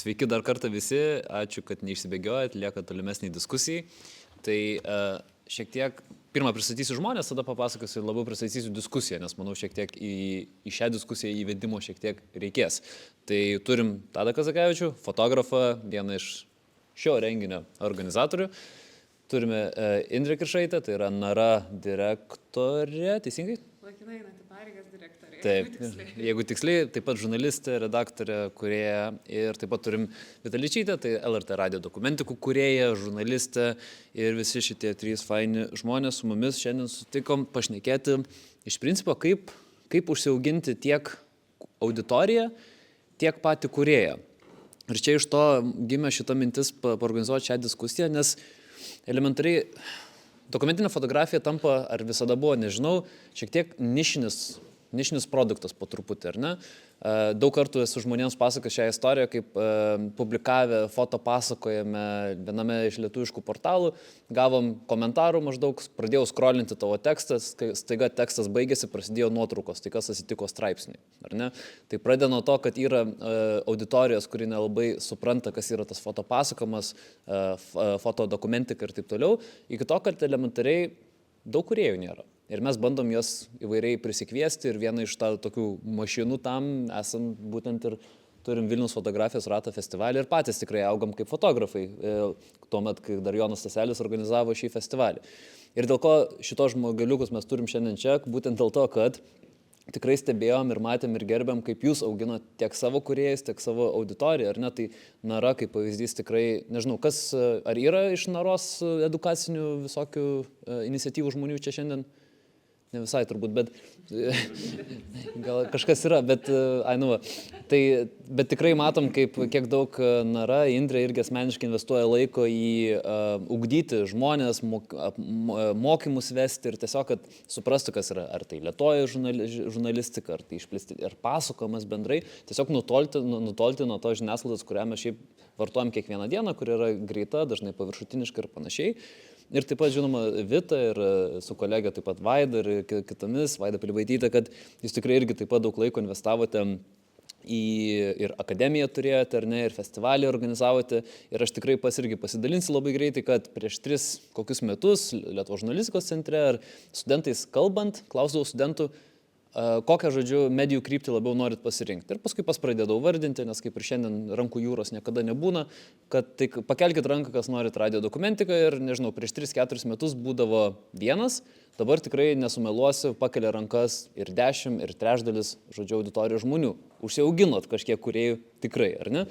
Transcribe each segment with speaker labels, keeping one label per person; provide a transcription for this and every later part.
Speaker 1: Sveiki dar kartą visi, ačiū, kad neišsibėgiojat, lieka tolimesniai diskusijai. Tai šiek tiek, pirmą pristatysiu žmonės, tada papasakosiu ir labiau pristatysiu diskusiją, nes manau šiek tiek į šią diskusiją įvedimo šiek tiek reikės. Tai turim Tadą Kazakavičių, fotografą, vieną iš šio renginio organizatorių. Turime Indrę Kiršaitę, tai yra Nara direktorė, teisingai?
Speaker 2: Laikinai einanti pareigas direktorė.
Speaker 1: Taip, jeigu tiksliai, taip pat žurnalistė, redaktorė, kūrėja ir taip pat turim Vitaličytę, tai LRT radio dokumentikų kūrėja, žurnalistė ir visi šitie trys faini žmonės su mumis šiandien sutikom pašnekėti iš principo, kaip užsiauginti tiek auditoriją, tiek patį kūrėją. Ir čia iš to gimė šita mintis paorganizuoti šią diskusiją, nes elementariai dokumentinė fotografija tampa, ar visada buvo, nežinau, šiek tiek nišinis produktas po truputį, ar ne? Daug kartų esu žmonėms pasakojęs šią istoriją, kaip publikavę foto pasakojame viename iš lietuviškų portalų, gavom komentarų maždaug, pradėjau scrollinti tavo tekstą, staiga tekstas baigėsi, prasidėjo nuotraukos, tai kas atsitiko straipsniui, ar ne? Tai pradeda nuo to, kad yra auditorijos, kuri nelabai supranta, kas yra tas fotopasakojimas, fotodokumentika ir taip toliau, iki to, kad elementariai daug kūrėjų nėra. Ir mes bandom juos įvairiai prisikviesti ir viena iš tokių mašinų tam esam būtent ir turim Vilniaus fotografijos rato festivalį ir patys tikrai augam kaip fotografai, tuomet, kai dar Jonas Staselis organizavo šį festivalį. Ir dėl ko šitos žmogeliukus mes turim šiandien čia, būtent dėl to, kad tikrai stebėjom ir matėm ir gerbėm, kaip jūs auginat tiek savo kūrėjais, tiek savo auditoriją, ar ne? Tai Nara kaip pavyzdys tikrai, nežinau, ar yra iš Naros edukacinių visokių iniciatyvų žmonių čia šiandien? Ne visai turbūt, bet gal kažkas yra, bet bet tikrai matom, kiek daug Nara, Indrė irgi asmeniškai investuoja laiko į ugdyti žmonės, mokymus vesti ir tiesiog, kad suprastų, kas yra, ar tai lėtoji žurnalistika, ar tai išplisti, ar pasakojimas bendrai, tiesiog nutolti nuo to žiniasklaidos, kurią mes šiaip vartojam kiekvieną dieną, kur yra greita, dažnai paviršutiniška ir panašiai. Ir taip pat, žinoma, Vita ir su kolegė taip pat Vaida ir kitomis, Vaida Pilibaitytė, kad jūs tikrai irgi taip pat daug laiko investavote ir akademiją turėjote, ar ne, ir festivalį organizavote. Ir aš tikrai irgi pasidalinsiu labai greitai, kad prieš 3 kokius metus Lietuvos žurnalistikos centre ar studentais kalbant, klausdavau studentų, kokią, žodžiu, medijų kryptį labiau norit pasirinkti. Ir paskui pradėdavau vardinti, nes kaip ir šiandien rankų jūros niekada nebūna, kad tai pakelkit ranką, kas norit radio dokumentiką ir, nežinau, prieš 3-4 metus būdavo vienas, dabar tikrai nesumeluosiu, pakelia rankas ir 10, ir trečdalis, žodžiu, auditorijos žmonių. Užsiauginot kažkiek kūrėjų tikrai, ar ne?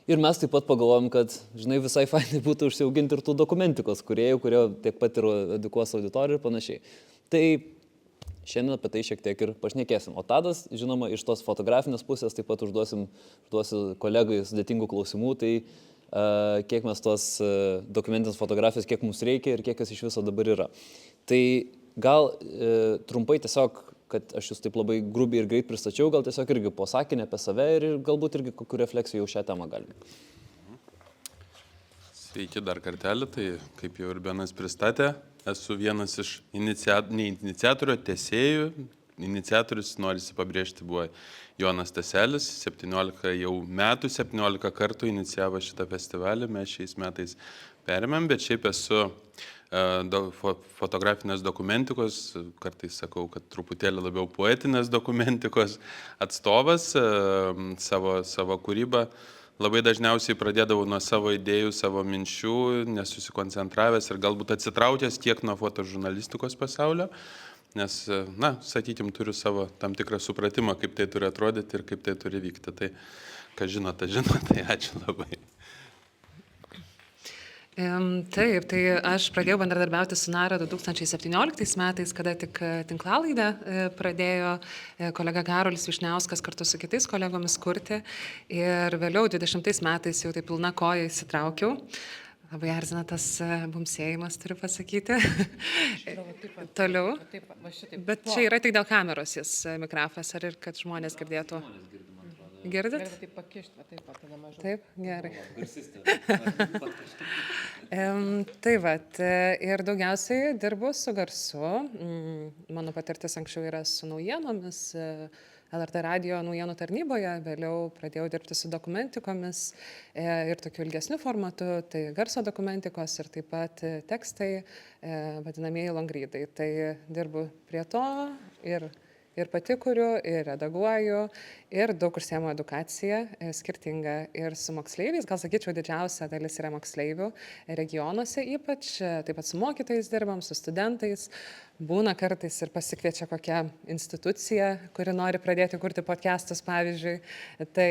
Speaker 1: Ir mes taip pat pagalvojom, kad, žinai, visai fainai būtų užsiauginti ir tų dokumentikos kūrėjų, kurie tiek pat ir edukuos auditoriją ir panašiai. Tai šiandien apie tai šiek tiek ir pašnekėsim. O Tadas, žinoma, iš tos fotografinės pusės taip pat užduosiu kolegai sudėtingų klausimų, tai kiek mes tos dokumentinės fotografijos, kiek mums reikia ir kiek kas iš viso dabar yra. Tai gal trumpai tiesiog, kad aš jūs taip labai grubiai ir greit pristačiau, gal tiesiog irgi po sakinį apie save ir galbūt irgi kokių refleksijų jau šią temą galime.
Speaker 3: Sveiki dar kartelį, tai kaip jau ir Benas pristatė, esu vienas iš iniciatorių, tęsėjų. Iniciatorius, norisi pabrėžti, buvo Jonas Staselis, 17 jau metų, 17 kartų inicijavo šitą festivalį, mes šiais metais perėmėm, bet šiaip esu fotografinės dokumentikos, kartais sakau, kad truputėlį labiau poetinės dokumentikos atstovas, savo kūrybą. Labai dažniausiai pradėdavau nuo savo idėjų, savo minčių, nesusikoncentravęs ir galbūt atsitraukęs tiek nuo fotožurnalistikos pasaulio, nes, sakykime, turiu savo tam tikrą supratimą, kaip tai turi atrodyti ir kaip tai turi vykti. Tai, kas žino, tai ačiū labai.
Speaker 2: Taip, tai aš pradėjau bendradarbiauti su Nara 2017 metais, kada tik tinklalaidę pradėjo kolega Karolis Vyšniauskas kartu su kitais kolegomis kurti ir vėliau 20 metais jau tai pilna koja įsitraukiau. Labai erzina tas bumsėjimas, turiu pasakyti. Toliau. Bet čia yra tik dėl kameros jis mikrofas, ar ir kad žmonės girdėtų. Girdit?
Speaker 4: Taip pakišti, va taip pat tada mažiau.
Speaker 2: Taip, gerai. Tai vat, ir daugiausiai dirbu su garsu. Mano patirtis anksčiau yra su naujienomis, LRT radijo naujienų tarnyboje, vėliau pradėjau dirbti su dokumentikomis ir tokiu ilgesniu formatu, tai garso dokumentikos ir taip pat tekstai, vadinamieji longrydai. Tai dirbu prie to ir pati kuriu, ir redaguoju, ir daug užsiemu edukaciją skirtingą ir su moksleiviais. Gal sakyčiau, didžiausia dalis yra moksleivių regionuose ypač, taip pat su mokytojais dirbam, su studentais. Būna kartais ir pasikviečia kokią instituciją, kuri nori pradėti kurti podcastus, pavyzdžiui. Tai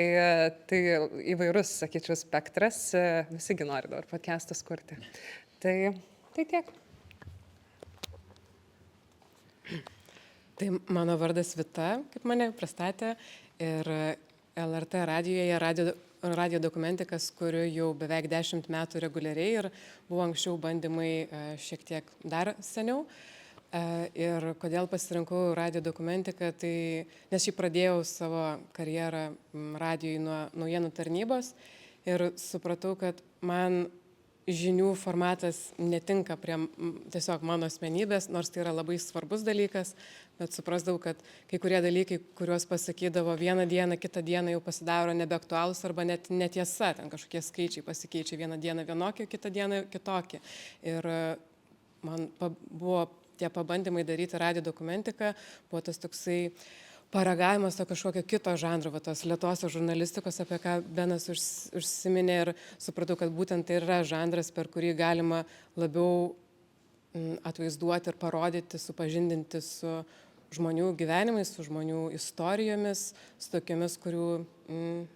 Speaker 2: įvairus, sakyčiau, spektras, visigi nori dabar podcastus kurti. Tai tiek.
Speaker 4: Tai mano vardas Vita, kaip mane pristatė, ir LRT radijoje radio dokumentikas, kuriu jau beveik 10 metų reguliariai ir buvo anksčiau bandymai šiek tiek dar seniau. Ir kodėl pasirinkau radio dokumentiką, tai nes šį pradėjau savo karjerą radijoj nuo naujienų tarnybos ir supratau, kad man žinių formatas netinka prie tiesiog mano asmenybės, nors tai yra labai svarbus dalykas, bet suprasdavau, kad kai kurie dalykai, kuriuos pasakydavo vieną dieną, kitą dieną jau pasidaro nebeaktualūs arba net netiesa, ten kažkokie skaičiai pasikeičia vieną dieną vienokie, kitą dieną kitokie. Ir man buvo tie pabandymai daryti radio dokumentiką, buvo tas toksai paragavimas to kažkokio kito žanro, tos lėtosios žurnalistikos, apie ką Benas užsiminė, ir supratau, kad būtent tai yra žanras, per kurį galima labiau atvaizduoti ir parodyti, supažindinti su žmonių gyvenimais, su žmonių istorijomis, su tokiamis, kurių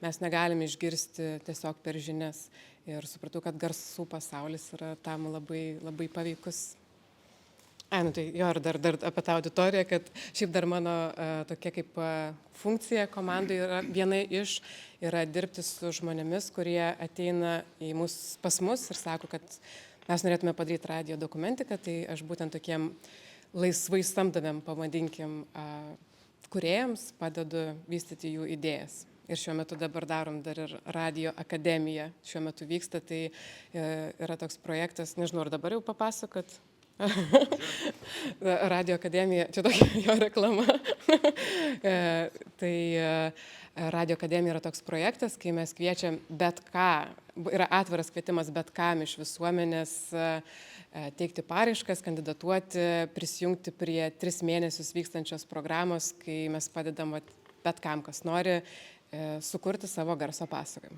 Speaker 4: mes negalime išgirsti tiesiog per žinias. Ir supratau, kad garsų pasaulis yra tam labai, labai paveikus. Tai jo, ir dar apie tą auditoriją, kad šiaip dar mano tokia kaip funkcija komandai yra viena yra dirbti su žmonėmis, kurie ateina pas mus ir sako, kad mes norėtume padaryti radio dokumentiką, tai aš būtent tokiem laisvai samdomėm, pavadinkim, kūrėjams padedu vystyti jų idėjas. Ir šiuo metu dabar darom dar ir Radio akademiją. Šiuo metu vyksta, tai yra toks projektas, nežinau, ar dabar jau papasakot. Radio akademija, čia tokia jo reklama. Tai Radio akademija yra toks projektas, kai mes kviečiam bet ką, yra atviras kvietimas bet kam iš visuomenės teikti paraiškas, kandidatuoti, prisijungti prie 3 mėnesius vykstančios programos, kai mes padedam bet kam, kas nori sukurti savo garso pasakojimą.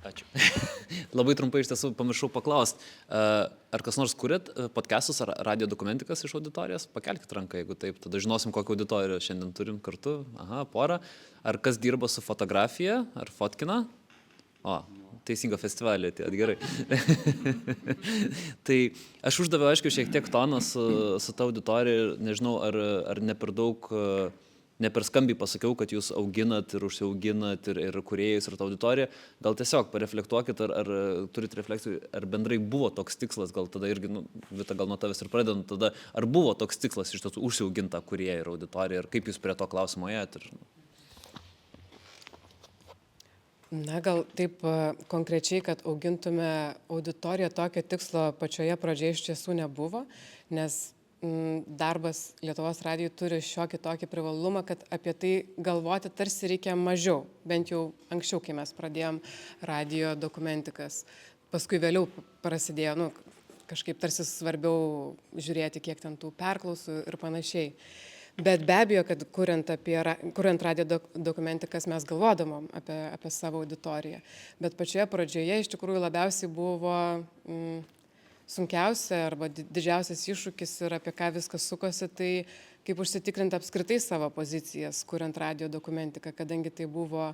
Speaker 1: Ačiū. Labai trumpai iš tiesų pamiršau paklausti, ar kas nors kūrėt podcastus ar radio dokumentikas iš auditorijos? Pakelkit ranką, jeigu taip, tada žinosim, kokią auditoriją šiandien turim kartu. Aha, porą. Ar kas dirba su fotografija, ar fotkina? O, teisingo festivalį, tai gerai. Tai aš uždaviau, aišku, šiek tiek toną su ta auditorija ir nežinau, ar ne per daug... Ne per skambiai pasakiau, kad jūs auginat ir užsiauginat ir kūrėjus ir tą auditoriją. Gal tiesiog pareflektuokit, ar turit refleksijų, ar bendrai buvo toks tikslas, gal tada irgi, Vita, gal nuo tavęs ir pradedant, tada, ar buvo toks tikslas iš tiesų užsiauginta kūrėją ir auditoriją, ir kaip jūs prie to klausimo ėjot?
Speaker 4: Gal taip konkrečiai, kad augintume auditoriją, tokio tikslo pačioje pradžioje iš tiesų nebuvo, nes darbas Lietuvos radijui turi šiokį tokį privalumą, kad apie tai galvoti tarsi reikia mažiau, bent jau anksčiau, kai mes pradėjom radio dokumentikas. Paskui vėliau prasidėjo, kažkaip tarsi svarbiau žiūrėti, kiek ten tų perklausų ir panašiai. Bet be abejo, kad kuriant radio dokumentikas mes galvodavom apie savo auditoriją. Bet pačioje pradžioje iš tikrųjų labiausiai buvo sunkiausia arba didžiausias iššūkis ir apie ką viskas sukosi, tai kaip užsitikrinti apskritai savo pozicijas, kuriant radio dokumentiką, kadangi tai buvo,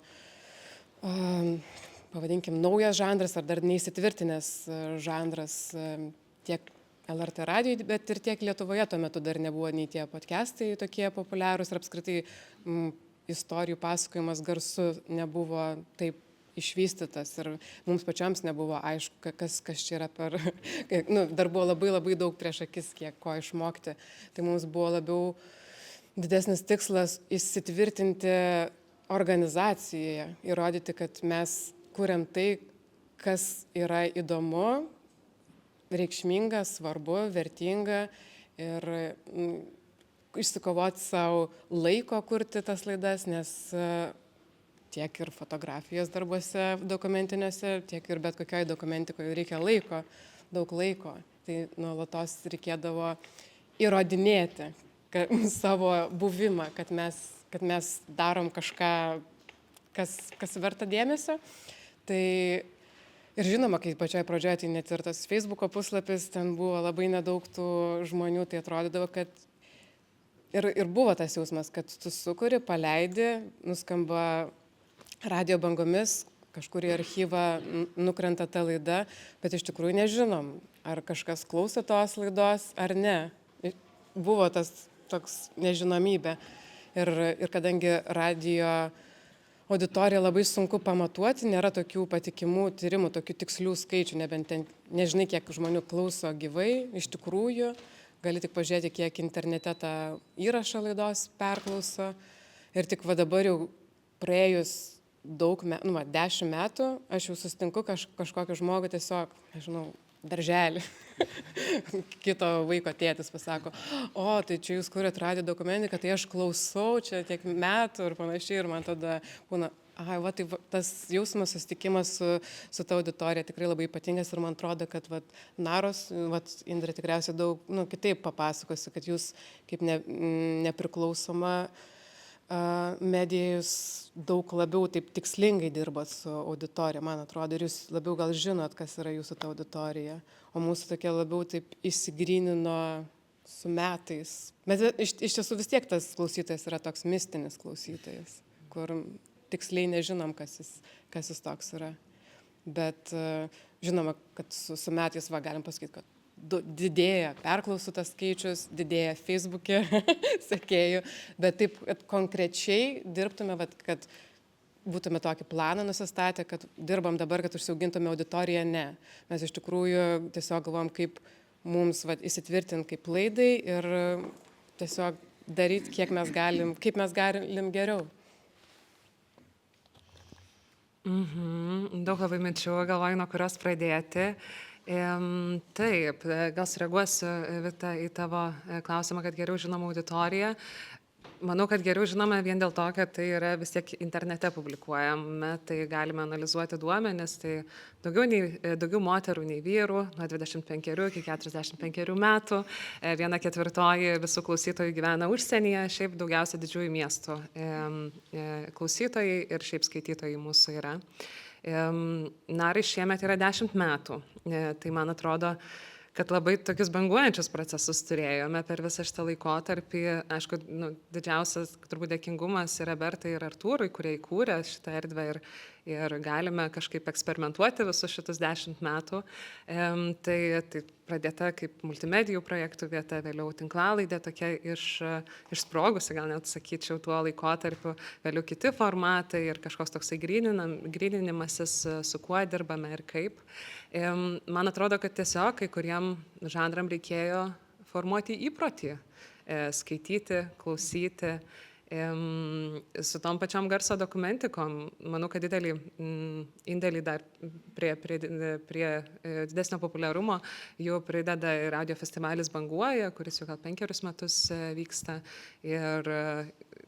Speaker 4: pavadinkim, naujas žanras ar dar neįsitvirtinęs žanras tiek LRT radijui, bet ir tiek Lietuvoje tuo metu dar nebuvo nei tie podcastai tokie populiarūs ir apskritai istorijų pasakojimas garsu nebuvo taip išvystytas ir mums pačioms nebuvo aišku, kas čia yra per... Dar buvo labai daug prieš akis, kiek ko išmokti. Tai mums buvo labiau didesnis tikslas įsitvirtinti organizacijoje, įrodyti, kad mes kuriam tai, kas yra įdomu, reikšminga, svarbu, vertinga ir išsikovoti savo laiko kurti tas laidas, nes tiek ir fotografijos darbuose dokumentiniuose, tiek ir bet kokioj dokumentikoje reikia laiko, daug laiko. Tai nuolatos reikėdavo įrodinėti savo buvimą, kad mes darom kažką, kas verta dėmesio. Tai ir žinoma, kai pačioje pradžioje, tai net ir tas Facebooko puslapis, ten buvo labai nedaug tų žmonių, tai atrodydavo, kad ir buvo tas jausmas, kad tu sukuri, paleidi, nuskamba radio bangomis, kažkur į archyvą nukrenta ta laida, bet iš tikrųjų nežinom, ar kažkas klauso tos laidos, ar ne. Buvo tas toks nežinomybė. Ir kadangi radio auditoriją labai sunku pamatuoti, nėra tokių patikimų tyrimų, tokių tikslių skaičių, nebent ten nežinai, kiek žmonių klauso gyvai, iš tikrųjų, gali tik pažiūrėti, kiek internete tą įrašą laidos perklauso. Ir tik va dabar jau praėjus daug metų, 10 metų, aš jau sustinku kažkokį žmogų tiesiog, nežinau, darželį. Kito vaiko tėtis pasako, tai čia jūs kuriat radio dokumentiką, tai aš klausau čia tiek metų ir panašiai, ir man tada būna, tai tas jausmas, susitikimas su ta auditorija tikrai labai ypatingas ir man atrodo, kad Naros, Indrė tikriausiai daug kitaip papasakosi, kad jūs kaip nepriklausoma medija, jūs daug labiau taip tikslingai dirbat su auditorija, man atrodo, ir jūs labiau gal žinot, kas yra jūsų ta auditorija, o mūsų tokia labiau taip įsigrynino su metais. Bet iš tiesų vis tiek tas klausytojas yra toks mistinis klausytojas, kur tiksliai nežinom, kas jis toks yra. Bet žinoma, kad su metais galim pasakyti, kad didėja perklausų tas skaičius, didėja Facebook'e sekėjų, bet taip, kad konkrečiai dirbtume, kad būtume tokį planą nusistatę, kad dirbam dabar, kad užsiaugintume auditoriją, ne. Mes iš tikrųjų tiesiog galvom, kaip mums įsitvirtinti kaip laidai ir tiesiog daryti, kaip mes galim geriau.
Speaker 2: Daug labai minčių, galvoju, nuo kurios pradėti. Taip, gal sureaguosiu, Vita, į tavo klausimą, kad geriau žinoma auditorija. Manau, kad geriau žinoma vien dėl to, kad tai yra vis tiek internete publikuojame, tai galime analizuoti duomenis, tai daugiau moterų nei vyrų, nuo 25 iki 45 metų, 1/4 visų klausytojų gyvena užsienyje, šiaip daugiausia didžiųjų miestų klausytojai ir šiaip skaitytojai mūsų yra. Narai šiemet yra 10 metų, tai man atrodo, kad labai tokius banguojančius procesus turėjome per visą šitą laikotarpį. Aišku, didžiausias turbūt dėkingumas yra Bertai ir Artūrui, kurie įkūrė šitą erdvę ir galime kažkaip eksperimentuoti visus šitus 10 metų. Tai pradėta kaip multimedijų projektų vieta, vėliau tinklalaidė tokia išsprogusi, gal net sakyčiau, tuo laikotarpiu, vėliau kiti formatai ir kažkoks toksai gryninimasis, su kuo dirbame ir kaip. Man atrodo, kad tiesiog kai kuriem žanram reikėjo formuoti įprotį, skaityti, klausyti. Su tom pačiom garso dokumentikom, manau, kad didelį indėlį dar prie didesnio populiarumo jau prideda ir radio festivalis Banguoja, kuris jau gal 5 metus vyksta. Ir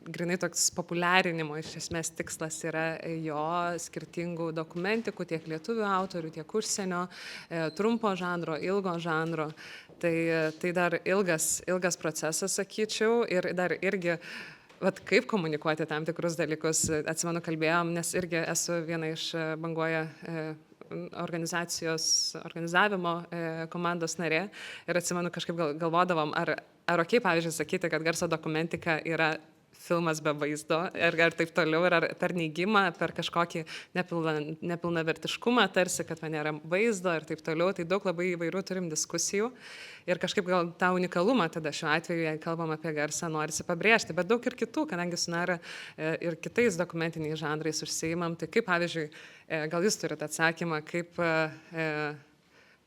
Speaker 2: grinai toks populiarinimo iš esmės tikslas yra jo skirtingų dokumentikų, tiek lietuvių autorių, tiek užsienio, trumpo žanro, ilgo žanro. Tai dar ilgas procesas, sakyčiau, ir dar irgi kaip komunikuoti tam tikrus dalykus. Atsimenu, kalbėjom, nes irgi esu viena iš Banguoja organizavimo komandos narė ir atsimenu, kažkaip galvodavom, ar okei, pavyzdžiui, sakyti, kad garso dokumentika yra filmas be vaizdo, ar taip toliau, ir ar per neigimą, per kažkokį nepilnavertiškumą, tarsi, kad man nėra vaizdo ir taip toliau, tai daug labai įvairių turim diskusijų ir kažkaip gal tą unikalumą tada šiuo atveju, jei kalbam apie garsą, norisi pabrėžti, bet daug ir kitų, kadangi su Nara ir kitais dokumentiniais žanrais užsiimam, tai kaip, pavyzdžiui, gal jūs turite atsakymą, kaip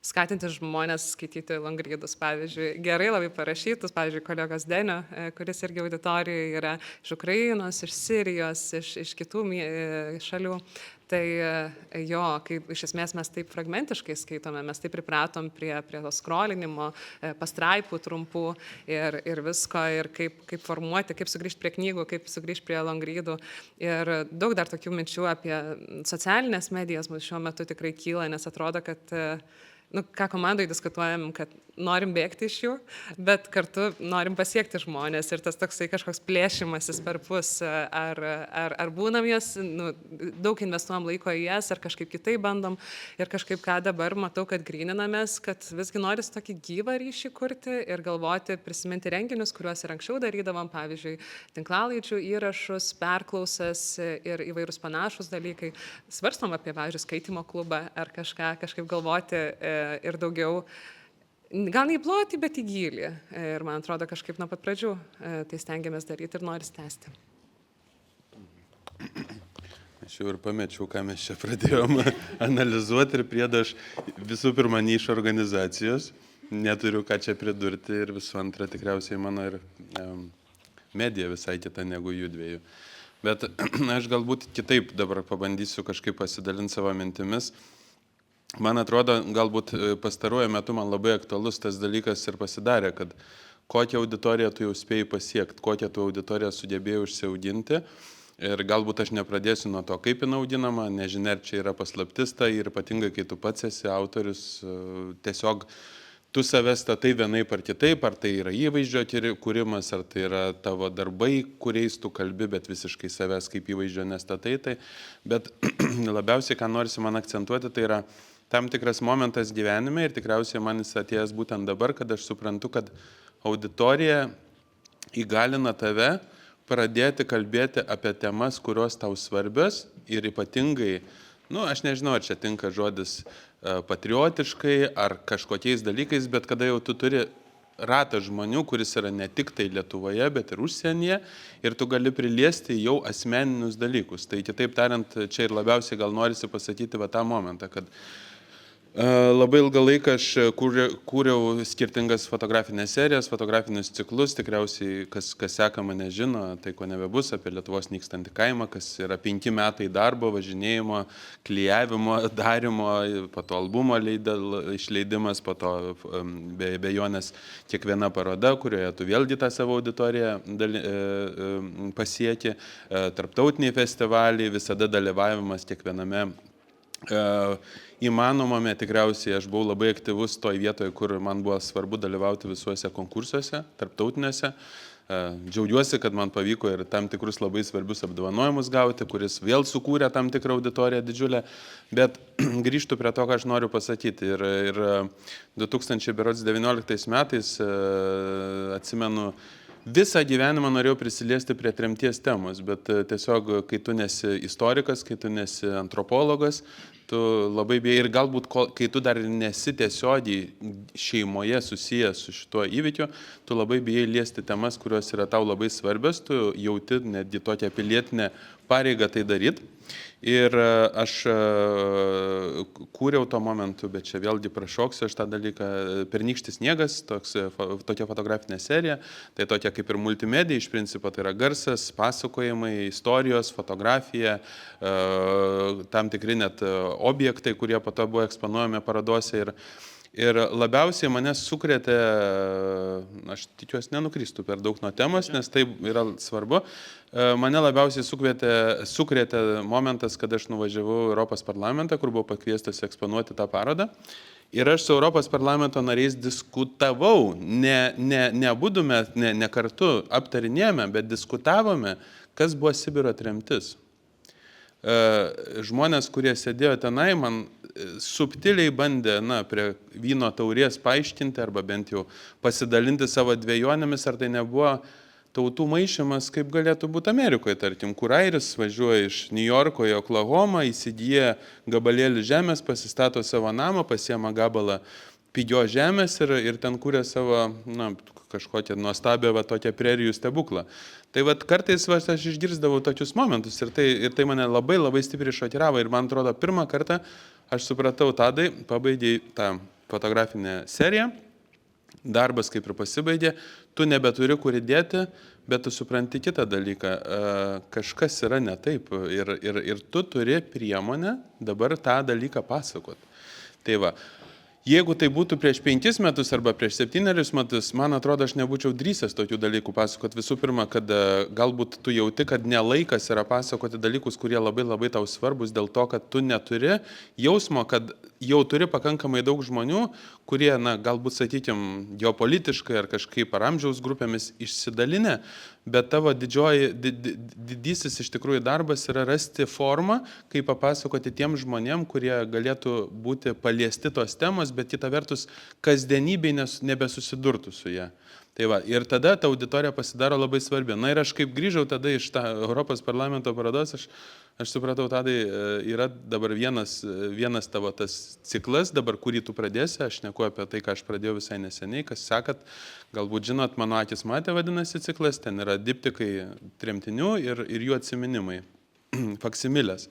Speaker 2: skatinti žmonės skaityti longrydus, pavyzdžiui, gerai labai parašytus, pavyzdžiui, kolegos Denio, kuris irgi auditorijoje yra iš Ukrainos, iš Sirijos, iš kitų šalių. Tai jo, kaip iš esmės mes taip fragmentiškai skaitome, mes taip pripratom prie to skrolinimo, pastraipų trumpų ir visko, ir kaip formuoti, kaip sugrįžti prie knygų, kaip sugrįžti prie longrydų. Ir daug dar tokių minčių apie socialinės medijas mums šiuo metu tikrai kyla, nes atrodo, kad ką komandai diskutuojam, kad norim bėgti iš jų, bet kartu norim pasiekti žmonės ir tas toksai kažkoks plėšimasis per pus, ar būnam jas, daug investuojam laiko į jas, ar kažkaip kitai bandom ir kažkaip ką dabar matau, kad gryninamės, kad visgi noris tokį gyvą ryšį kurti ir galvoti, prisiminti renginius, kuriuos ir anksčiau darydavom, pavyzdžiui, tinklalaidžių įrašus, perklausas ir įvairūs panašus dalykai. Svarstom apie, pavyzdžiui, skaitimo klubą ar kažkaip galvoti ir daugiau, gal ne į plotį, bet į gylį. Ir man atrodo, kažkaip nuo pat pradžių tai stengiamės daryti ir noris tęsti.
Speaker 3: Aš jau ir pamečiau, ką mes čia pradėjom analizuoti ir priedą aš visų pirma ne iš organizacijos, neturiu ką čia pridurti ir visų antra tikriausiai mano ir medija visai kita negu jų dviejų. Bet aš galbūt kitaip dabar pabandysiu kažkaip pasidalinti savo mintimis. Man atrodo, galbūt pastaruoju metu man labai aktualus tas dalykas ir pasidarė, kad kokią auditoriją tu jau spėjai pasiekti, kokią tu auditoriją sugebėjai užsiauginti. Ir galbūt aš nepradėsiu nuo to, kaip jin audinama, nežinia, ar čia yra paslaptis, tai ir ypatingai, kai tu pats esi autorius, tiesiog tu save statai vienaip ar kitaip, ar tai yra įvaizdžio kūrimas, ar tai yra tavo darbai, kuriais tu kalbi, bet visiškai savęs kaip įvaizdžio nestatai. Tai. Bet labiausiai, ką norisi man akcentuoti, tai yra tam tikras momentas gyvenime ir tikriausiai man jis atėjęs būtent dabar, kad aš suprantu, kad auditorija įgalina tave pradėti kalbėti apie temas, kurios tau svarbios ir ypatingai, aš nežinau, ar čia tinka žodis patriotiškai ar kažkokiais dalykais, bet kada jau tu turi ratą žmonių, kuris yra ne tik tai Lietuvoje, bet ir užsienyje ir tu gali priliesti jau asmeninius dalykus. Tai kitaip tariant, čia ir labiausiai gal norisi pasakyti va tą momentą, kad labai ilgą laiką aš kūriau skirtingas fotografinės serijas, fotografinius ciklus, tikriausiai kas seka mane žino, tai ko nebebus, apie Lietuvos nykstantį kaimą, kas yra 5 metai darbo, važinėjimo, klijavimo, darimo, po to albumo išleidimas, po to be abejonės kiekviena paroda, kurioje tu vėlgi tą savo auditoriją pasieki, tarptautiniai festivaliai, visada dalyvavimas kiekviename įmanomame, tikriausiai aš buvau labai aktyvus toj vietoje, kur man buvo svarbu dalyvauti visuose konkursuose, tarptautiniuose. Džiaugiuosi, kad man pavyko ir tam tikrus labai svarbius apdovanojimus gauti, kuris vėl sukūrė tam tikrą auditoriją didžiulę, bet grįžtu prie to, ką aš noriu pasakyti. Ir 2019 metais, atsimenu, visą gyvenimą norėjau prisiliesti prie tremties temos, bet tiesiog, kai tu nesi istorikas, kai tu nesi antropologas, tu labai bijai ir galbūt, kai tu dar nesi tiesiogiai šeimoje susijęs su šituo įvykiu, tu labai bijai liesti temas, kurios yra tau labai svarbios, tu jauti netgi tokią pilietinę pareigą tai daryti. Ir aš kūriau tuo momentu, bet čia vėlgi prašoksiu aš tą dalyką, Pernykštis sniegas, tokia fotografinė serija, tai tokia kaip ir multimedija, iš principo tai yra garsas, pasakojimai, istorijos, fotografija, tam tikri net objektai, kurie po to buvo eksponuojami parodose. Ir labiausiai mane sukrėtė, aš tikiuosi nenukristų per daug nuo temos, nes tai yra svarbu, mane labiausiai sukrėtė momentas, kad aš nuvažiavau į Europos parlamentą, kur buvau pakviestas eksponuoti tą parodą. Ir aš su Europos parlamento nariais diskutavau, ne kartu aptarinėjome, bet diskutavome, kas buvo Sibiro tremtis. Žmonės, kurie sėdėjo tenai, man subtiliai bandė prie vyno taurės paaiškinti arba bent jau pasidalinti savo dvejonėmis, ar tai nebuvo tautų maišymas, kaip galėtų būti Amerikoje, tarkim, kur airis važiuoja iš New Yorko į Oklahomą, įsigyja gabalėlį žemės, pasistato savo namą, pasiema gabalą pigios žemės ir ten kūrė savo kažkokią nuostabią tokią prerijų stebuklą. Tai kartais aš išgirsdavau tokius momentus ir tai mane labai labai stipriai šokiravo ir man atrodo pirmą kartą aš supratau, Tadai, pabaigiai tą fotografinę seriją, darbas kaip ir pasibaigė, tu nebeturi kur įdėti, bet tu supranti kitą dalyką, kažkas yra ne taip ir tu turi priemonę dabar tą dalyką pasakot. Tai va, jeigu tai būtų prieš 5 metus arba prieš 7 metus, man atrodo, aš nebūčiau drįsęs tokių dalykų pasakot. Visų pirma, kad galbūt tu jauti, kad nelaikas yra pasakoti dalykus, kurie labai labai tau svarbus, dėl to, kad tu neturi jausmo, kad jau turi pakankamai daug žmonių, kurie, na, galbūt, sakykime, geopolitiškai ar kažkaip ar amžiaus grupėmis išsidalinę, bet tavo didysis iš tikrųjų darbas yra rasti formą, kaip papasakoti tiem žmonėm, kurie galėtų būti paliesti tos temos, bet kita vertus kasdienybėj nebesusidurtų su ją. Tai va, ir tada ta auditorija pasidaro labai svarbi. Na ir aš kaip grįžau tada iš tą Europos parlamento parodos, aš supratau, Tadai, yra dabar vienas tavo tas ciklas, dabar kurį tu pradėsi, aš neku apie tai, ką aš pradėjau visai neseniai, kas sekat, galbūt žinot, Mano akis matė vadinasi ciklas, ten yra diptikai tremtinių ir jų atsiminimai, faksimilės.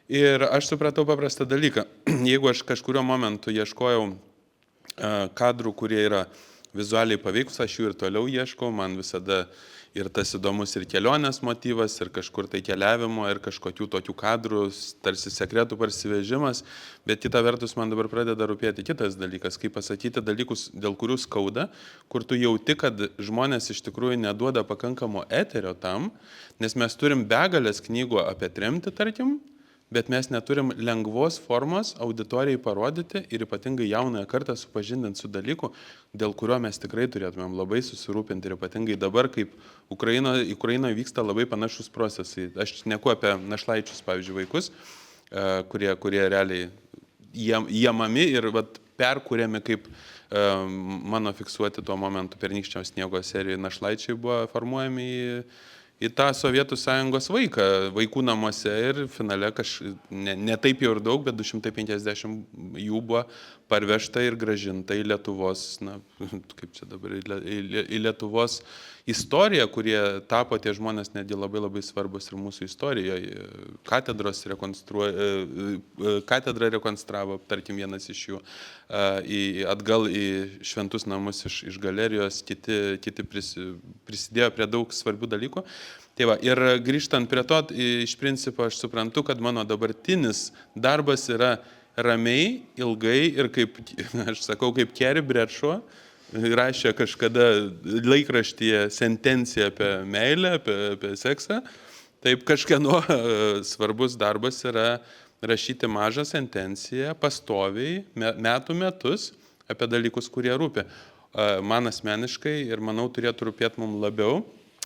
Speaker 3: Ir aš supratau paprastą dalyką, jeigu aš kažkurio momentu ieškojau kadrų, kurie yra vizualiai paveikus, aš jų ir toliau ieškau, man visada ir tas įdomus ir kelionės motyvas, ir kažkur tai keliavimo, ir kažkokių tokių kadrų, tarsi sekretų parsivežimas, bet kita vertus man dabar pradeda rūpėti kitas dalykas, kaip pasakyti dalykus, dėl kurių skauda, kur tu jauti, kad žmonės iš tikrųjų neduoda pakankamo eterio tam, nes mes turim begalės knygų apie tremtį, tarkim, bet mes neturim lengvos formos auditorijai parodyti ir ypatingai jaunąją kartą supažindinti su dalyku, dėl kurio mes tikrai turėtumėm labai susirūpinti ir ypatingai dabar, kaip Ukrainoje vyksta labai panašus procesai. Aš neku apie našlaičius, pavyzdžiui, vaikus, kurie realiai įimami ir perkuriami kaip mano fiksuoti tuo momentu Pernykščio sniego serijoje našlaičiai buvo formuojami į tą Sovietų Sąjungos vaikų namuose ir finale ne taip jau ir daug, bet 250 jų buvo parvežta ir grąžinta į Lietuvos, na, kaip čia dabar, į Lietuvos istoriją, kurie tapo tie žmonės netgi labai labai svarbus ir mūsų istorijoje. Katedrą rekonstravo, tarkim, vienas iš jų, atgal į šventus namus iš galerijos, kiti prisidėjo prie daug svarbių dalykų. Tai va, ir grįžtant prie to, iš principo aš suprantu, kad mano dabartinis darbas yra ramiai, ilgai ir kaip, aš sakau, kaip Carrie Bradshaw rašė kažkada laikraštyje sentenciją apie meilę, apie seksą, taip kažkieno svarbus darbas yra rašyti mažą sentenciją pastoviai, metus apie dalykus, kurie rūpi. Man asmeniškai ir manau turėtų rūpėti mums labiau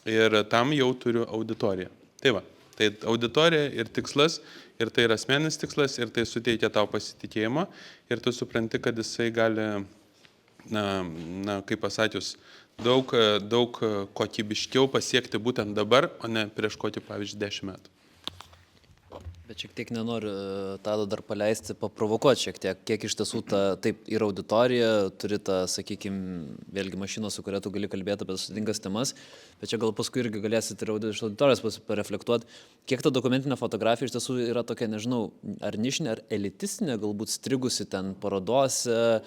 Speaker 3: ir tam jau turiu auditoriją. Tai va, tai auditorija ir tikslas, ir tai yra asmeninis tikslas, ir tai suteikia tau pasitikėjimo, ir tu supranti, kad jisai gali, na kaip pasakius, daug kokybiškiau pasiekti būtent dabar, o ne prieš kokį, pavyzdžiui, 10 metų.
Speaker 1: Bet šiek tiek nenoriu Tado dar paleisti, paprovokuoti šiek tiek, kiek iš tiesų taip yra auditorija, turi tą, sakykime, vėlgi mašiną, su kuria tu gali kalbėti apie sudėtingas temas, bet čia gal paskui irgi galėsite ir iš auditorijos pareflektuoti, kiek ta dokumentinė fotografija iš tiesų yra tokia, nežinau, ar nišinė, ar elitistinė, galbūt strigusi ten parodose,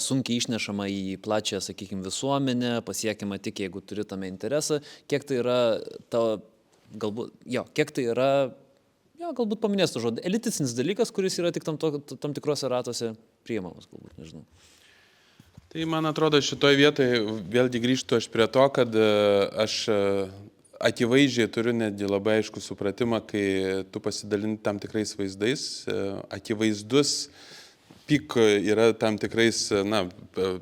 Speaker 1: sunkiai išnešama į plačią, sakykime, visuomenę, pasiekiama tik, jeigu turi tame interesą, kiek tai yra kiek tai yra, galbūt paminėsiu žodį, elitistinis dalykas, kuris yra tik tam tikrose ratuose priimamas, galbūt, nežinau.
Speaker 3: Tai man atrodo, šitoje vietoje vėlgi grįžtu aš prie to, kad aš akivaizdžiai turiu netgi labai aišku supratimą, kai tu pasidalini tam tikrais vaizdais, akivaizdus pik yra tam tikrais, na,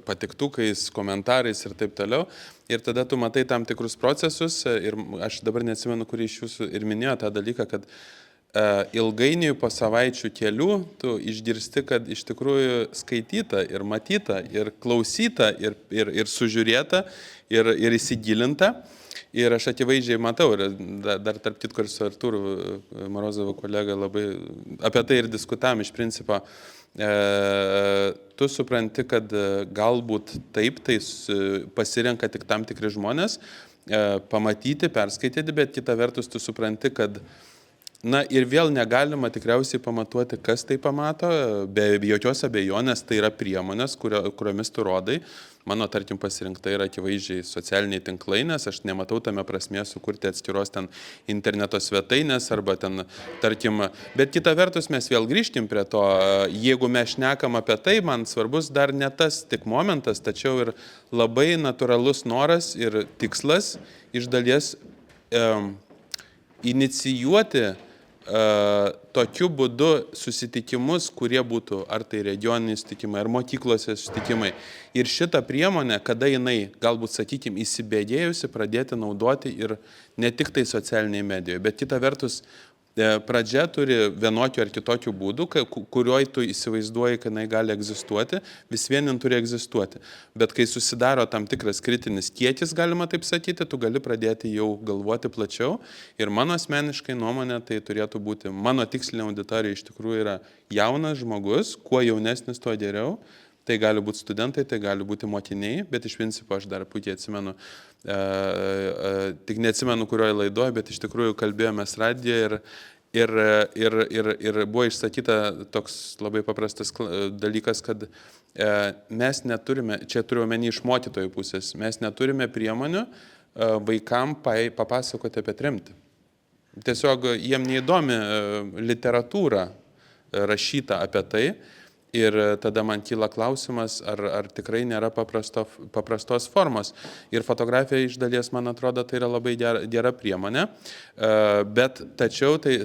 Speaker 3: patiktukais, komentarais ir taip toliau. Ir tada tu matai tam tikrus procesus ir aš dabar neatsimenu, kurį iš jūsų ir minėjo tą dalyką, kad ilgainiui po savaičių kelių tu išgirsti, kad iš tikrųjų skaityta ir matyta ir klausyta ir sužiūrėta ir įsigilinta. Ir aš akivaizdžiai matau, ir dar tarp kitko ir su Artūru Morozovu kolega labai apie tai ir diskutavom iš principo. Tu supranti, kad galbūt taip tai pasirenka tik tam tikri žmonės pamatyti, perskaityti, bet kita vertus tu supranti, kad Na ir vėl negalima tikriausiai pamatuoti, kas tai pamato, be jokios abejonės tai yra priemonės, kuriomis tu rodai. Mano, tarkim, pasirinkta yra akivaizdžiai socialiniai tinklai, nes aš nematau tame prasmės sukurti atskiros ten interneto svetainės arba ten, tarkim, bet kita vertus mes vėl grįžtim prie to, jeigu mes šnekam apie tai, man svarbus dar ne tas tik momentas, tačiau ir labai natūralus noras ir tikslas iš dalies inicijuoti tokiu būdu susitikimus, kurie būtų ar tai regioniniai susitikimai, ar mokyklose susitikimai. Ir šitą priemonę, kada jinai, galbūt, sakykime, įsibėgėjusi, pradėti naudoti ir ne tik tai socialiniai medijoje, bet kita vertus, pradžia turi vienokių ar kitokių būdų, kuriuoj tu įsivaizduoji, kad jinai gali egzistuoti, vis vienin turi egzistuoti. Bet kai susidaro tam tikras kritinis kiekis, galima taip sakyti, tu gali pradėti jau galvoti plačiau. Ir mano asmeniškai nuomonė, tai turėtų būti, mano tikslinė auditorija iš tikrųjų yra jaunas žmogus, kuo jaunesnis, tuo geriau. Tai gali būti studentai, tai gali būti mokiniai, bet iš principo aš dar puikiai atsimenu, tik neatsimenu, kurioje laidoje, bet iš tikrųjų kalbėjomės radijoje ir buvo išsakyta toks labai paprastas dalykas, kad mes neturime, čia turiu omeny iš mokytojų pusės, mes neturime priemonių vaikam papasakoti apie tremtį. Tiesiog jiem neįdomi literatūra rašyta apie tai. Ir tada man kyla klausimas, ar tikrai nėra paprastos formos. Ir fotografija iš dalies, man atrodo, tai yra labai gera priemonė. Bet tačiau, tai,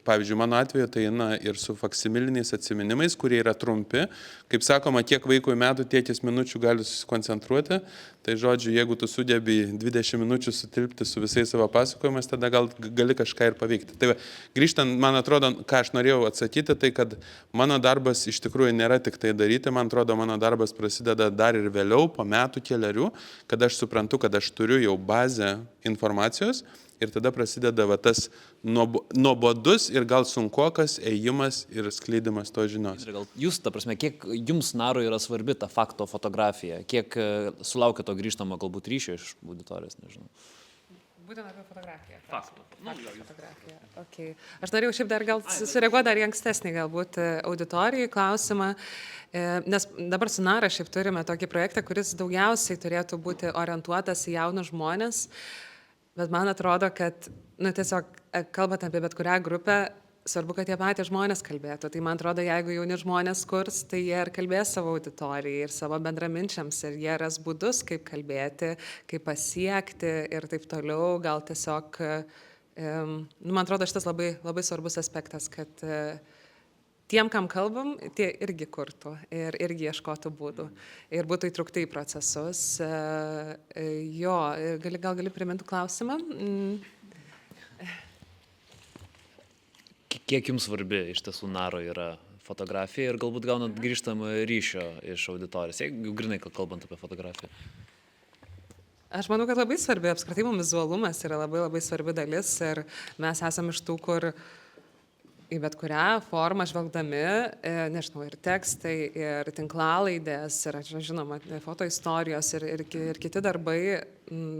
Speaker 3: pavyzdžiui, mano atveju tai ir su faksimiliniais atsiminimais, kurie yra trumpi. Kaip sakoma, kiek vaikui metų, tiek jis minučių gali susikoncentruoti. Tai žodžiu, jeigu tu sugebi 20 minučių sutilpti su visais savo pasakojimais, tada gali kažką ir paveikti. Tai grįžtant, man atrodo, ką aš norėjau atsakyti, tai kad mano darbas iš tikrųjų nėra tik tai daryti, man atrodo, mano darbas prasideda dar ir vėliau, po metų kelerių, kad aš suprantu, kad aš turiu jau bazę informacijos ir tada prasideda tas nuobodus ir gal sunkokas ėjimas ir skleidimas to žinios.
Speaker 1: Gal jūs, ta prasme, kiek jums Narui yra svarbi ta fakto fotografija, kiek sulaukia to grįžtamo galbūt ryšio iš auditorijos, nežinau.
Speaker 2: Būtent apie fotografiją.
Speaker 1: Faktų.
Speaker 2: Fotografija. Okay. Aš norėjau šiaip dar gal sureaguoti dar į ankstesnį galbūt auditorijai klausimą, nes dabar su Nara šiaip turime tokį projektą, kuris daugiausiai turėtų būti orientuotas į jaunus žmonės, bet man atrodo, kad, tiesiog kalbant apie bet kurią grupę, svarbu, kad tie patys žmonės kalbėtų. Tai man atrodo, jeigu jauni žmonės kurs, tai jie ir kalbės savo auditorijai ir savo bendraminčiams ir jie ras būdus, kaip kalbėti, kaip pasiekti ir taip toliau. Gal tiesiog, man atrodo, šitas labai, labai svarbus aspektas, kad tiem, kam kalbam, tie irgi kurtų ir irgi ieškotų būdų ir būtų įtraukti į procesus. Jo, gal gali priminti klausimą?
Speaker 1: Kiek jums svarbi iš tiesų Naro yra fotografija ir galbūt gaunat grįžtamą ryšio iš auditorijos, jeigu grinai kalbant apie fotografiją?
Speaker 2: Aš manau, kad labai svarbi, apskritai mums vizualumas yra labai labai svarbi dalis ir mes esame iš tų, kur į bet kurią formą žvelgdami, nežinau, ir tekstai, ir tinklalaidės, ir, žinoma, fotoistorijos, ir kiti darbai,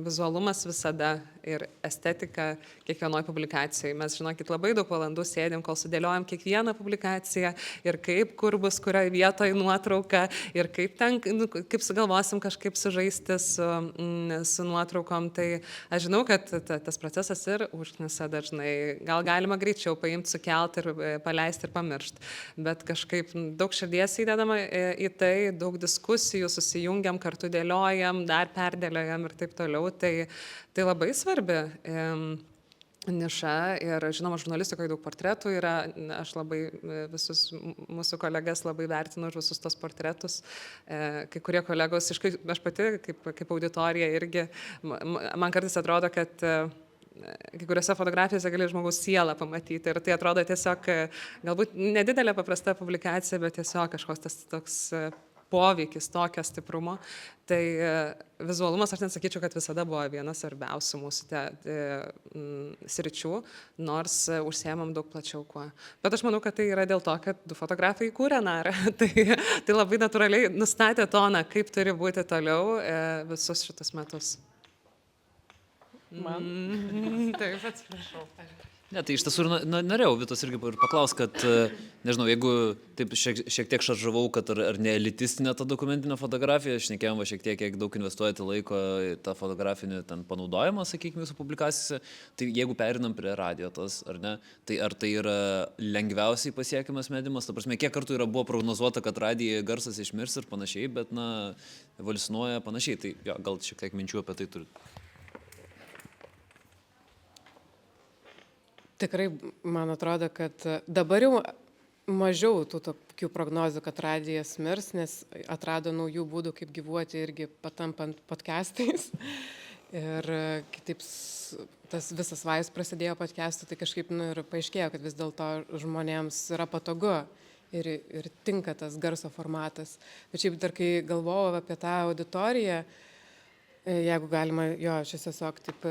Speaker 2: vizualumas visada ir estetika kiekvienoje publikacijoje. Mes, žinokit, labai daug valandų sėdėm, kol sudėliojam kiekvieną publikaciją ir kaip, kur bus, kurioje vietoje nuotrauka ir kaip ten, kaip sugalvosim kažkaip sužaisti su nuotraukom. Tai aš žinau, kad tas procesas ir užknisa dažnai. Gal galima greičiau paimti, sukelti ir paleisti ir pamiršti. Bet kažkaip daug širdies įdedama į tai, daug diskusijų, susijungiam, kartu dėliojam, dar perdėliojam ir taip toliau. Tai labai svarbi niša ir, žinoma, žurnalistikoje daug portretų yra. Aš labai visus mūsų kolegas labai vertinu už visus tos portretus. Kai kurie kolegos, aš pati kaip auditorija irgi, man kartais atrodo, kad kai kuriuose fotografijose gali žmogaus sielą pamatyti ir tai atrodo tiesiog galbūt nedidelė paprasta publikacija, bet tiesiog kažkoks tas toks poveikis tokio stiprumo. Tai vizualumas, aš nesakyčiau, kad visada buvo vienas svarbiausių mūsų sričių, nors užsiemam daug plačiau kuo. Bet aš manau, kad tai yra dėl to, kad du fotografai kūrė Narą. Tai labai natūraliai nustatė toną, kaip turi būti toliau visus šitus metus.
Speaker 4: Man?
Speaker 2: Taip, atsiprašau.
Speaker 1: Ne, tai iš tiesų norėjau Vitos irgi ir paklaus, kad, nežinau, jeigu taip šiek tiek šaržavau, kad ar ne elitistinė ta dokumentinė fotografija, šnekėjom šiek tiek, kiek daug investuojate laiko į tą fotografinį ten panaudojimą, sakykime, jūsų publikacijose, tai jeigu perinam prie radijo tos, ar ne, tai ar tai yra lengviausiai pasiekiamas mediumas, ta prasme, kiek kartų buvo prognozuota, kad radijai garsas išmirs ir panašiai, bet, evoliucionuoja panašiai, tai jo, gal šiek tiek minčių apie tai turite.
Speaker 4: Tikrai, man atrodo, kad dabar jau mažiau tų tokių prognozių, kad radijas mirs, nes atrado naujų būdų, kaip gyvuoti irgi patampant podcastais. Ir kitaip tas visas vajus prasidėjo podcastų, tai kažkaip ir paaiškėjo, kad vis dėlto žmonėms yra patogu ir tinka tas garso formatas. Bet šiaip dar kai galvojau apie tą auditoriją, jeigu galima, jo, aš tiesiog taip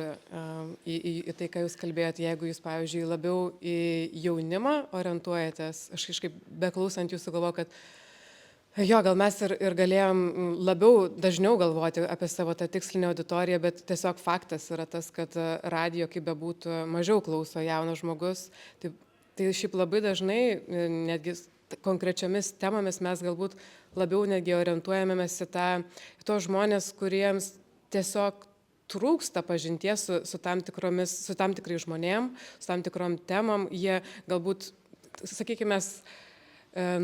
Speaker 4: į tai, ką jūs kalbėjote, jeigu jūs, pavyzdžiui, labiau į jaunimą orientuojatės, aš kažkaip beklausant jūsų galvoju, kad jo, gal mes ir galėjom labiau dažniau galvoti apie savo tą tikslinę auditoriją, bet tiesiog faktas yra tas, kad radijo, kaip bebūtų, mažiau klauso jaunas žmogus. Tai šiaip labai dažnai, netgi konkrečiomis temomis mes galbūt labiau netgi orientuojamės į tos žmonės, kuriems tiesiog trūksta pažinties su tam tikrais žmonėm, su tam tikrom temom. Jie galbūt, sakykime, mes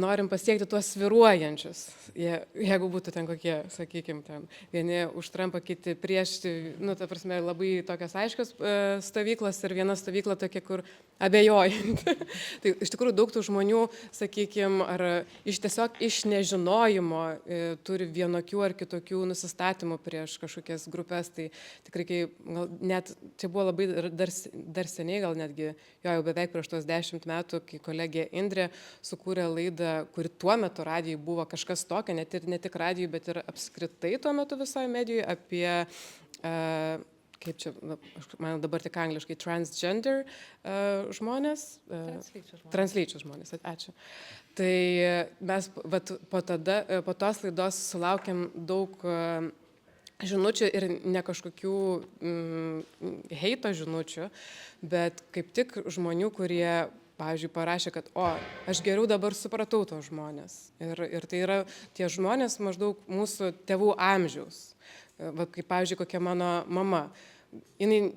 Speaker 4: norim pasiekti tuos svyruojančius. Jeigu būtų ten kokie, sakykime, ten vieni už Trumpą, kiti prieš, ta prasme, labai tokios aiškios stovyklos ir viena stovykla tokia, kur abejojanti. Tai iš tikrųjų daug tų žmonių, sakykime, ar tiesiog iš nežinojimo turi vienokių ar kitokių nusistatymų prieš kažkokias grupės. Tai tikrai, net čia buvo labai dar seniai, gal netgi jau beveik prieš tos 10 metų, kai kolegė Indrė sukūrė laidą, kuri tuo metu radijui buvo kažkas tokio, ne tik radijui, bet ir apskritai tuo metu visoje medijoje apie, kaip čia, man dabar tik angliškai, transgender žmonės. Translyčių žmonės, ačiū. Tai mes po tos laidos sulaukėm daug žinučių ir ne kažkokių heito žinučių, bet kaip tik žmonių, kurie pavyzdžiui, parašė, kad aš geriau dabar supratau tos žmonės. Ir tai yra tie žmonės maždaug mūsų tėvų amžiaus. Kaip, pavyzdžiui, kokia mano mama. Jinai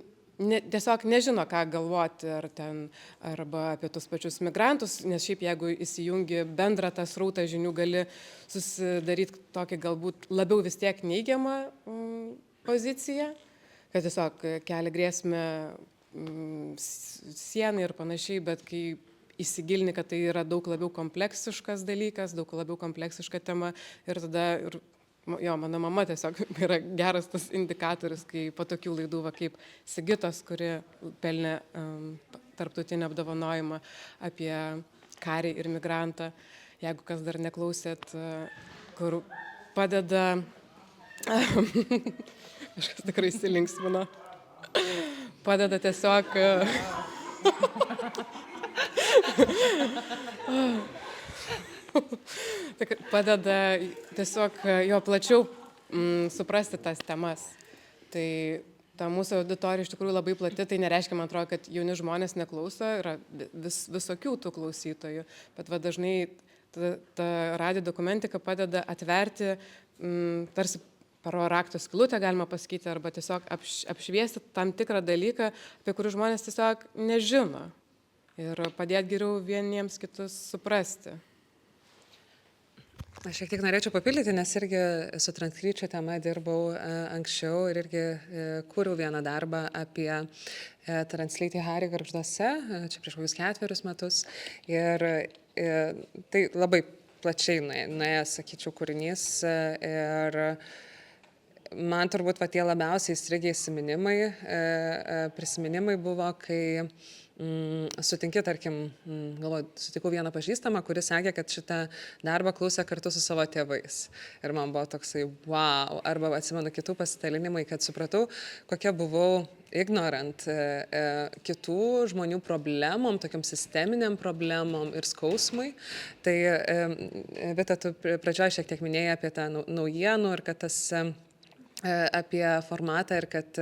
Speaker 4: tiesiog nežino, ką galvoti arba apie tus pačius migrantus, nes šiaip jeigu įsijungi bendrą tą srautą žinių, gali susidaryti tokį galbūt labiau vis tiek neigiamą poziciją, kad tiesiog kelia grėsmę sienai ir panašiai, bet kai įsigilini, kad tai yra daug labiau kompleksiškas dalykas, daug labiau kompleksiška tema ir tada, mano mama tiesiog yra geras tas indikatorius, kai po tokių laidų, kaip Sigitos, kuri pelnė tarptautinį apdovanojimą apie karį ir migrantą, jeigu kas dar neklausėt, kur padeda, kažkas tikrai įsilinksmino, padeda tiesiog padeda tiesiog jo plačiau suprasti tas temas. Tai ta mūsų auditorija iš tikrųjų labai plati, tai nereiškia, man atrodo, kad jauni žmonės neklauso, yra visokių tų klausytojų, bet dažnai ta radijo dokumentika padeda atverti tarsi pro rakto skylutę, galima pasakyti, arba tiesiog apšviesti tam tikrą dalyką, apie kurį žmonės tiesiog nežino ir padėti geriau vieniems kitus suprasti.
Speaker 2: Aš šiek tiek norėčiau papildyti, nes irgi su translyčių tema dirbau anksčiau ir irgi kūriau vieną darbą apie translytį Harį Gargžduose, čia prieš kokius 4 metus. Ir tai labai plačiai nuėjęs, sakyčiau, kūrinys. Ir man turbūt tie labiausiai įstrigę prisiminimai buvo, kai sutinki, tarkim, sutikau vieną pažįstamą, kuris sakė, kad šitą darbą klausė kartu su savo tėvais. Ir man buvo toksai, wow, arba atsimenu kitų pasidalinimai, kad supratau, kokia buvau ignorant kitų žmonių problemom, tokiam sisteminiam problemom ir skausmui. Tai, Vita, tu pradžioje šiek tiek minėjai apie tą naujienų ir kad tas apie formatą ir kad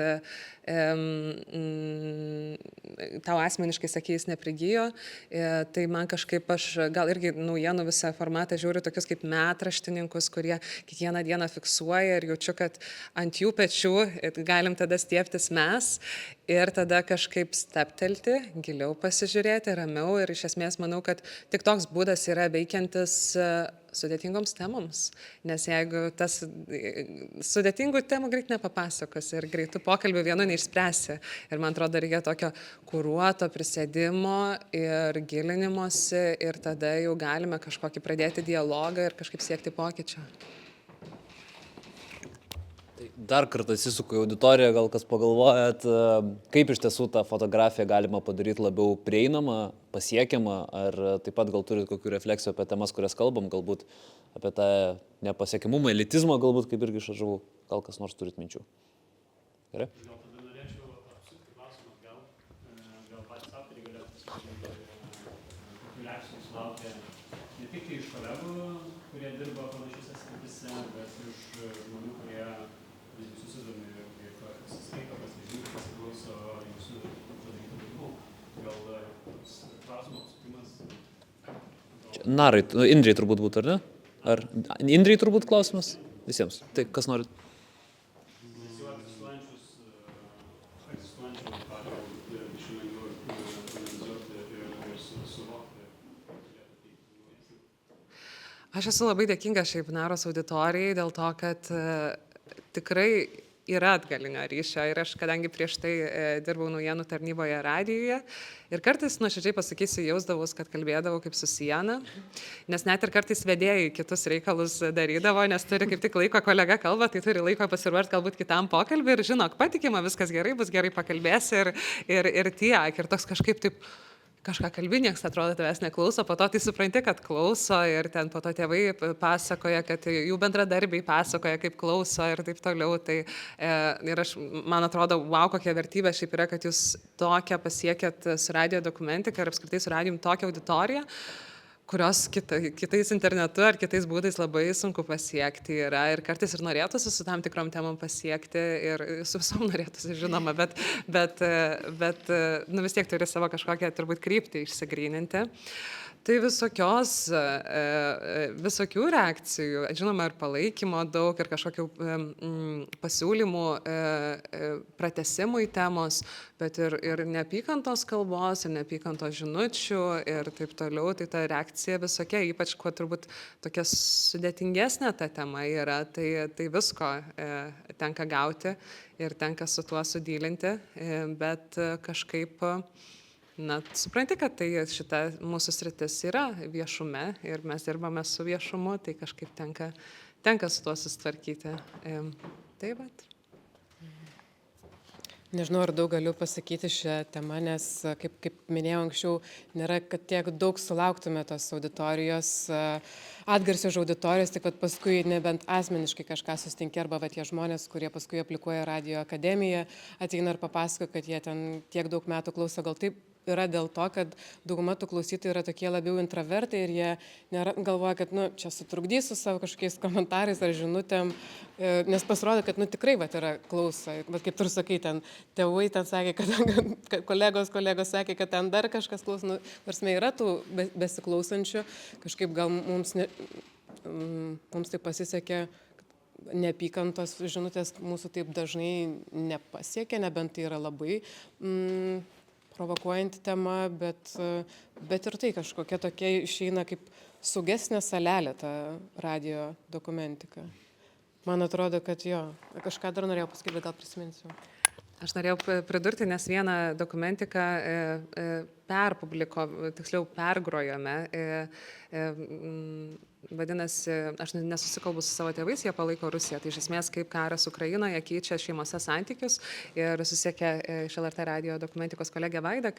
Speaker 2: tau asmeniškai sakė, jis neprigijo, tai man kažkaip aš gal irgi naujienų visą formatą žiūriu tokius kaip metraštininkus, kurie kiekvieną dieną fiksuoja ir jaučiu, kad ant jų pečių galim tada stiebtis mes ir tada kažkaip steptelti, giliau pasižiūrėti, ramiau ir iš esmės manau, kad tik toks būdas yra veikiantis sudėtingoms temoms, nes jeigu tas sudėtingų temų greit nepapasakosi ir greitų pokalbių vienu neišspręsi. Ir man atrodo, reikia tokio kuruoto prisėdimo ir gilinimosi ir tada jau galime kažkokį pradėti dialogą ir kažkaip siekti pokyčio.
Speaker 1: Dar kartą atsisuku į auditoriją, gal kas pagalvojat, kaip iš tiesų tą fotografiją galima padaryti labiau prieinamą, pasiekiamą, ar taip pat gal turit kokių refleksijų apie temas, kurias kalbam, galbūt apie tą nepasiekiamumą, elitizmą, galbūt kaip irgi šaržavau, gal kas nors turit minčių. Gerai?
Speaker 5: Gal tada norėčiau apsukti klausimą atgal, gal patys autoriai galėtų pasakyti, kokių reakcijų sulaukia ne tik iš kolegų, kurie dirba panašiose srityse, bet iš žmonių, kurie susidomi ir skaito, pasižiūri, pasiklauso jūsų padarytų darbų. Gal klausimo apsukimas?
Speaker 1: Narai, Indrei turbūt būtų, ar ne? Ar Indrei turbūt klausimas? Visiems. Tai kas norit?
Speaker 5: Nes jau egzistuojančių auditorijų iš lengviau analizuoti ir suvokti.
Speaker 2: Aš esu labai dėkinga šiaip Naros auditorijai dėl to, kad tikrai yra atgalinio ryšio ir aš, kadangi prieš tai dirbau naujienų tarnyboje radijuje ir kartais, nuoširdžiai pasakysiu, jausdavus, kad kalbėdavau kaip su siena, nes net ir kartais vedėjai kitus reikalus darydavo, nes turi kaip tik laiko, kolega kalba, tai turi laiko pasiruošti galbūt kitam pokalbį ir žinok, patikima, viskas gerai, bus gerai pakalbėsi ir tiek, ir toks kažkaip taip kažką kalbi, niekas atrodo tavęs neklauso, po to tai supranti, kad klauso ir ten po to tėvai pasakoja, kad jų bendradarbiai pasakoja, kaip klauso ir taip toliau. Tai, ir aš, man atrodo, wow, kokia vertybė šiaip yra, kad jūs tokią pasiekėt su radio dokumentika ir apskritai su radijum tokią auditoriją, kurios kitais internetu ar kitais būdais labai sunku pasiekti yra ir kartais ir norėtųsi su tam tikrom temom pasiekti ir su visom norėtųsi, žinoma, bet nu, vis tiek turi savo kažkokią turbūt kryptį išsigryninti. Tai visokių reakcijų, žinoma, ir palaikymo daug, ir kažkokių pasiūlymų pratesimui temos, bet ir neapykantos kalbos, ir neapykantos žinučių, ir taip toliau. Tai ta reakcija visokia, ypač kuo turbūt tokia sudėtingesnė ta tema yra, tai visko tenka gauti ir tenka su tuo sudylinti, bet kažkaip na, supranti, kad tai šita mūsų sritis yra viešume ir mes dirbame su viešumu, tai kažkaip tenka su tuo susitvarkyti. Tai vat.
Speaker 4: Nežinau, ar daug galiu pasakyti šią temą, nes, kaip minėjau anksčiau, nėra, kad tiek daug sulauktume tos auditorijos, atgarsio iš auditorijos, tik kad paskui nebent asmeniškai kažką susitinki, arba tie žmonės, kurie paskui aplikuoja Radio akademiją, ateina ir papasako, kad jie ten tiek daug metų klauso, gal taip yra dėl to, kad dauguma tų klausytojų yra tokie labiau intravertai ir jie galvoja, kad čia sutrukdys su savo kažkokiais komentarais ar žinutėm, nes pasirodo, kad tikrai yra klausa. Bet kaip tu ir sakai, ten tėvai ten sakė, kad kolegos sakė, kad ten dar kažkas klauso, nors yra tų besiklausančių, kažkaip gal mums tai pasisekė, neapykantos žinutės mūsų taip dažnai nepasiekia, nebent tai yra labai provokuojanti tema, bet ir tai kažkokia tokia išeina kaip sugesnė salelė ta radio dokumentika. Man atrodo, kad kažką dar norėjau pasakyti, bet gal prisiminsiu.
Speaker 2: Aš norėjau pridurti, nes vieną dokumentiką tiksliau pergrojome. Vadinasi, aš nesusikalbu su savo tėvais, jie palaiko Rusiją. Tai iš esmės, kaip karas Ukrainoje keičia šeimose santykius. Ir susiekė iš LRT radio dokumentikos kolegė Vaida,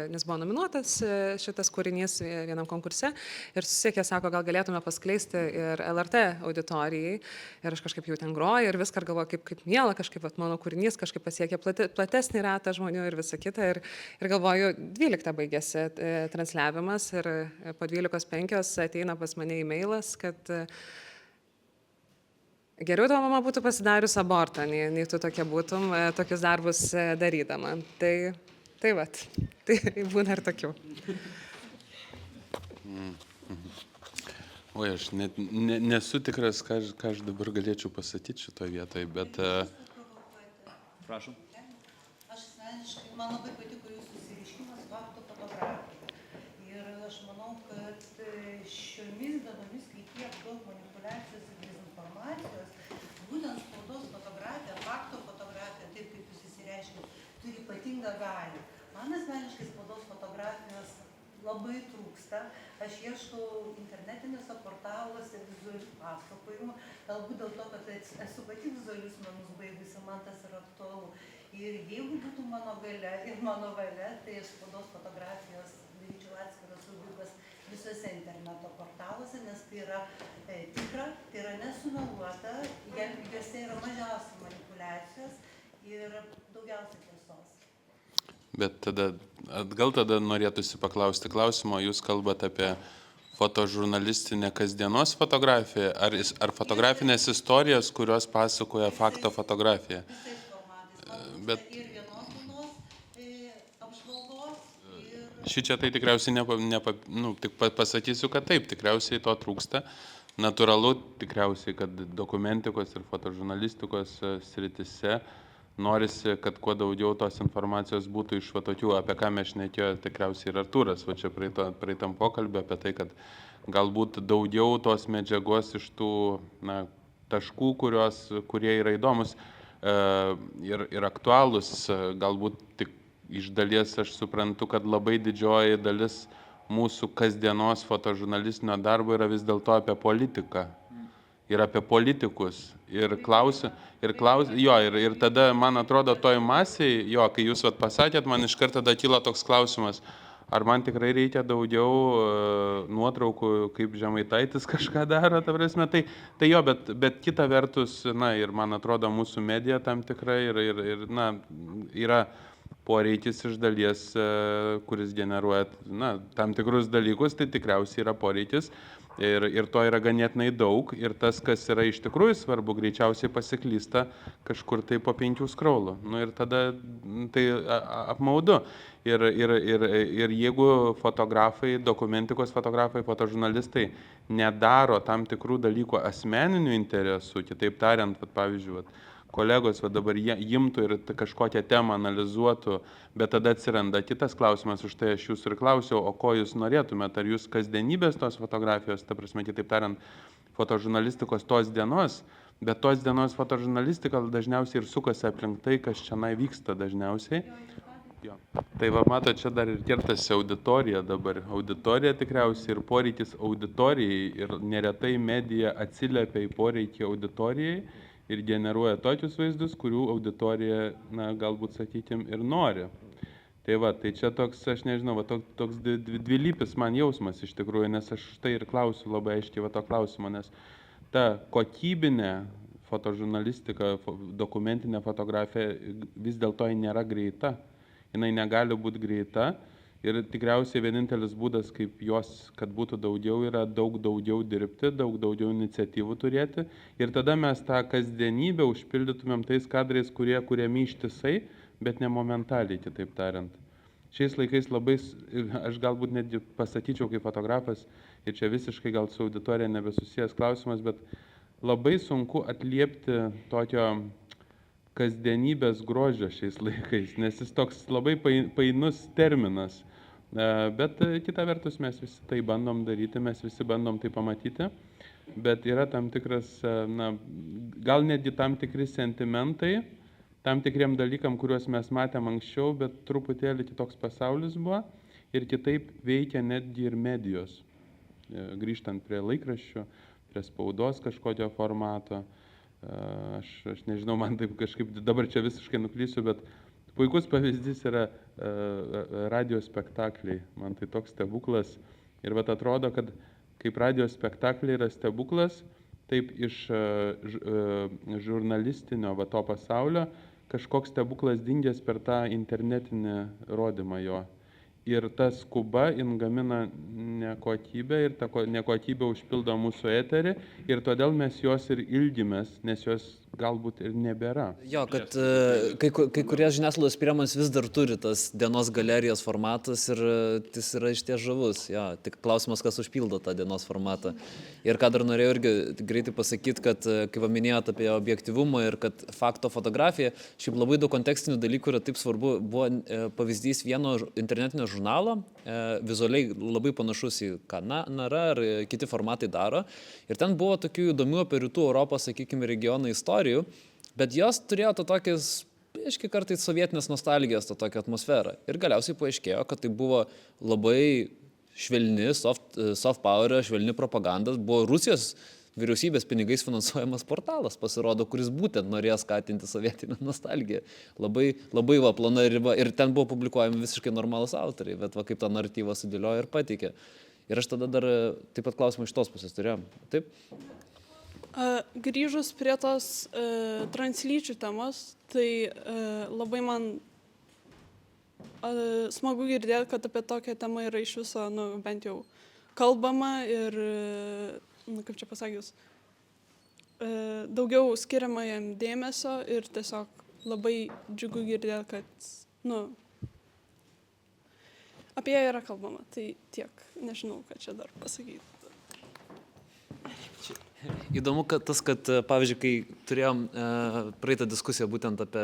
Speaker 2: nes buvo nominuotas šitas kūrinys vienam konkurse. Ir susiekė, sako, gal galėtume paskleisti ir LRT auditorijai. Ir aš kažkaip jau ten groju ir viską galvoju, kaip miela, kažkaip mano kūrinys kažkaip pasiekė platesnį ratą žmonių ir visą kitą. Ir galvoju, 12 baigėsi transliavimas ir po 12:05 ateina pas mane e-mailas, kad Geriau tavo mama būtų pasidarius abortą, nei tu tokia būtum tokius darbus darydama. Tai vat, tai būna ir tokių.
Speaker 3: Oi, aš net nesu tikras, ką aš dabar galėčiau pasakyti šitoje vietoje, bet...
Speaker 1: Prašom.
Speaker 6: Aš asmeniškai, man labai patiko jūsų išsireiškimas faktų fotografija. Ir aš manau, kad šiomis dienomis, kai tiek daug manipulacijos ir dezinformacijos, būtent spaudos fotografija, faktų fotografija, taip kaip jūs išsireiškite, turi ypatingą galią. Man asmeniškai spaudos fotografijos labai trūksta. Aš ieškau internetinėse portaluose vizualių pasakojimų, galbūt dėl to, kad esu pati vizualius menus baigusi, man tas yra aktualu. Ir jeigu būtų mano galia ir mano valia, tai aš spaudos fotografijos daryčiau atskiras rubrikas visose interneto portaluose, nes tai yra tikra, tai yra nesumeluota, juose yra mažiausiai manipulacijos ir daugiausiai tiesos.
Speaker 3: Bet gal tada norėtųsi paklausti klausimo, jūs kalbate apie fotožurnalistinę kasdienos fotografiją, ar fotografinės istorijas, kurios pasakoja fakto fotografiją?
Speaker 6: Visais formatais.
Speaker 3: Bet
Speaker 6: ir vienos dienos apžvalgos.
Speaker 3: šičia tai tikriausiai tik pasakysiu, kad taip, tikriausiai to trūksta. Natūralu tikriausiai, kad dokumentikos ir fotožurnalistikos sritise norisi, kad kuo daugiau tos informacijos būtų iš tokių, apie ką mes šnekėjo tikriausiai ir Artūras, va čia praeitam pokalbį apie tai, kad galbūt daugiau tos medžiagos iš tų taškų, kurie yra įdomus ir aktualūs, galbūt tik iš dalies aš suprantu, kad labai didžioji dalis mūsų kasdienos fotožurnalistinio darbo yra vis dėlto apie politiką ir apie politikus. Ir tada, man atrodo, toj masiai, kai jūs pasakėt, man iš karto tada kyla toks klausimas, ar man tikrai reikia daugiau nuotraukų, kaip Žemaitaitis kažką daro, ta prasme, tai jo, bet kita vertus, ir man atrodo, mūsų medija tam tikrai yra poreikis iš dalies, kuris generuoja tam tikrus dalykus, tai tikriausiai yra poreikis. Ir to yra ganėtinai daug ir tas, kas yra iš tikrųjų svarbu, greičiausiai pasiklysta kažkur tai po 5 scrollų. Ir tada tai apmaudu. Ir jeigu fotografai, dokumentikos fotografai, fotožurnalistai nedaro tam tikrų dalykų asmeninių interesų, kitaip tariant, pavyzdžiui, kolegos dabar imtų ir kažkokią temą analizuotų, bet tada atsiranda kitas klausimas, už tai aš jūsų ir klausiau, o ko jūs norėtumėte, ar jūs kasdienybės tos fotografijos, ta prasme, kitaip tariant, fotožurnalistikos tos dienos, bet tos dienos fotožurnalistika dažniausiai ir sukasi aplink tai, kas čia vyksta dažniausiai. Jo. Tai matot, čia dar ir kertasi auditorija dabar. Auditorija tikriausiai ir poreikis auditorijai ir neretai medija atsiliepia į poreikį auditorijai ir generuoja tokius vaizdus, kurių auditorija, galbūt, sakykime, ir nori. Tai čia toks, aš nežinau, toks dvilypis man jausmas iš tikrųjų, nes aš tai ir klausiu labai aiškiai to klausimo, nes ta kokybinė fotožurnalistika, dokumentinė fotografija vis dėlto nėra greita. Jinai negali būti greita ir tikriausiai vienintelis būdas, kaip jos, kad būtų daugiau, yra daug daugiau dirbti, daug daugiau iniciatyvų turėti ir tada mes tą kasdienybę užpildytumėm tais kadrais, kurie kuriami ištisai, bet ne momentaliai, kitaip tariant. Šiais laikais labai, aš galbūt netgi pasakyčiau kaip fotografas, ir čia visiškai gal su auditorija nebesusijęs klausimas, bet labai sunku atliepti tokio kasdienybės grožio šiais laikais, nes jis toks labai painus terminas. Bet kita vertus mes visi tai bandom daryti, mes visi bandom tai pamatyti, bet yra tam tikras, gal netgi tam tikri sentimentai, tam tikriem dalykam, kuriuos mes matėm anksčiau, bet truputėlį kitoks pasaulis buvo ir kitaip veikia netgi ir medijos. Grįžtant prie laikraščių, prie spaudos kažkokio formato, aš nežinau, man taip kažkaip dabar čia visiškai nuklysiu, bet puikus pavyzdys yra radio spektakliai. Man tai toks stebuklas. Ir atrodo, kad kaip radio spektakliai yra stebuklas, taip iš žurnalistinio to pasaulio kažkoks stebuklas dingęs per tą internetinį rodymą jo. Ir ta skuba, jin gamina ne kokybė ir ta nekokybė užpildo mūsų eterį ir todėl mes jos ir ilgimės, nes jos galbūt ir nebėra.
Speaker 1: Jo, kad kai kurie žiniasklaidos priemonės vis dar turi tas dienos galerijos formatas ir tas yra išties žavus. Jo, tik klausimas, kas užpildo tą dienos formatą. Ir ką dar norėjau irgi greitai pasakyti, kad kai paminėjot apie objektivumą ir kad fakto fotografija, šiaip labai daug kontekstinių dalykų yra taip svarbu. Buvo pavyzdys vieno internetinio žurnalo, vizualiai labai panašus į ką Nara ar kiti formatai daro. Ir ten buvo tokių įdomių apie rytų Europos, sakykime, regioną istorijų, bet jos turėjo to tokias, aiškiai, kartais sovietinės nostalgijos, to tokią atmosferą. Ir galiausiai paaiškėjo, kad tai buvo labai švelni, soft power, švelni propaganda, buvo Rusijos vyriausybės pinigais finansuojamas portalas, pasirodo, kuris būtent norėjo skatinti sovietinę nostalgiją. Labai plona riba ir ten buvo publikuojami visiškai normalūs autoriai, bet va kaip tą naratyvą sudėliojo ir pateikė. Ir aš tada dar taip pat klausimą iš tos pusės turėjom. Taip?
Speaker 7: Grįžus prie tos translyčių temos, tai labai man smagu girdėti, kad apie tokią temą yra iš viso, bent jau kalbama ir, kaip čia pasakius, daugiau skiriama jam dėmesio ir tiesiog labai džiugu girdėti, kad, apie ją yra kalbama. Tai tiek, nežinau, ką čia dar pasakyti.
Speaker 1: Įdomu, kad pavyzdžiui, kai turėjom praeitą diskusiją būtent apie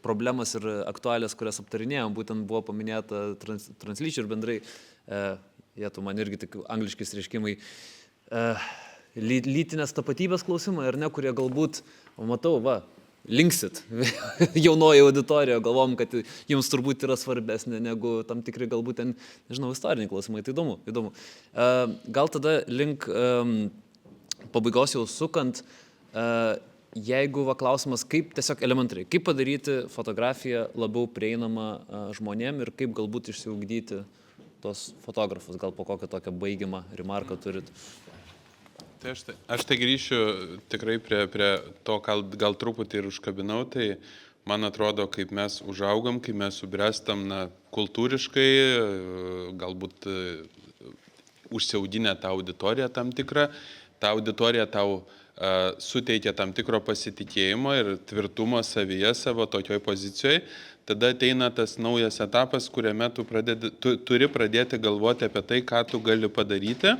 Speaker 1: problemas ir aktualijas, kurias aptarinėjom, būtent buvo paminėta translyčių ir bendrai, tu man irgi tik angliškais reiškimai, lytinės tapatybės klausimai, ar ne, kurie galbūt, matau, linksit jaunoji auditorija, galvom, kad jums turbūt yra svarbesnė negu tam tikri galbūt ten, nežinau, istoriniai klausimai, tai įdomu. Gal tada link pabaigos jau sukant, jeigu klausimas, kaip tiesiog elementariai, kaip padaryti fotografiją labiau prieinamą žmonėm ir kaip galbūt išsiugdyti tos fotografus, gal po kokią tokią baigiamą remarką turit?
Speaker 3: Tai aš tai grįšiu tikrai prie to, gal truputį ir užkabinau, tai man atrodo, kaip mes užaugam, kaip mes subrestam kultūriškai, galbūt užsiaudinę tą auditoriją tam tikrą, ta auditorija tau suteikia tam tikro pasitikėjimo ir tvirtumo savyje savo tokioj pozicijoje, tada ateina tas naujas etapas, kuriame tu turi pradėti galvoti apie tai, ką tu gali padaryti,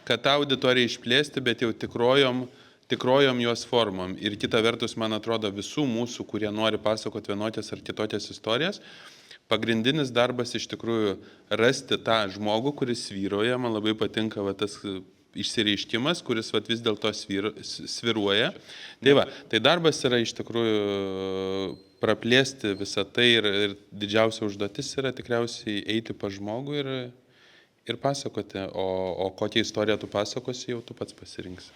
Speaker 3: kad tą auditoriją išplėsti, bet jau tikrojom jos formom. Ir kita vertus, man atrodo, visų mūsų, kurie nori pasakoti vienokias ar kitokias istorijas, pagrindinis darbas iš tikrųjų rasti tą žmogų, kuris svyruoja. Man labai patinka tas išsireiškimas, kuris vis dėlto sviruoja. Tai darbas yra iš tikrųjų praplėsti visą tai ir didžiausia užduotis yra tikriausiai eiti pas žmogų ir pasakoti, o kokią istoriją tu pasakosi, jau tu pats pasirinksi.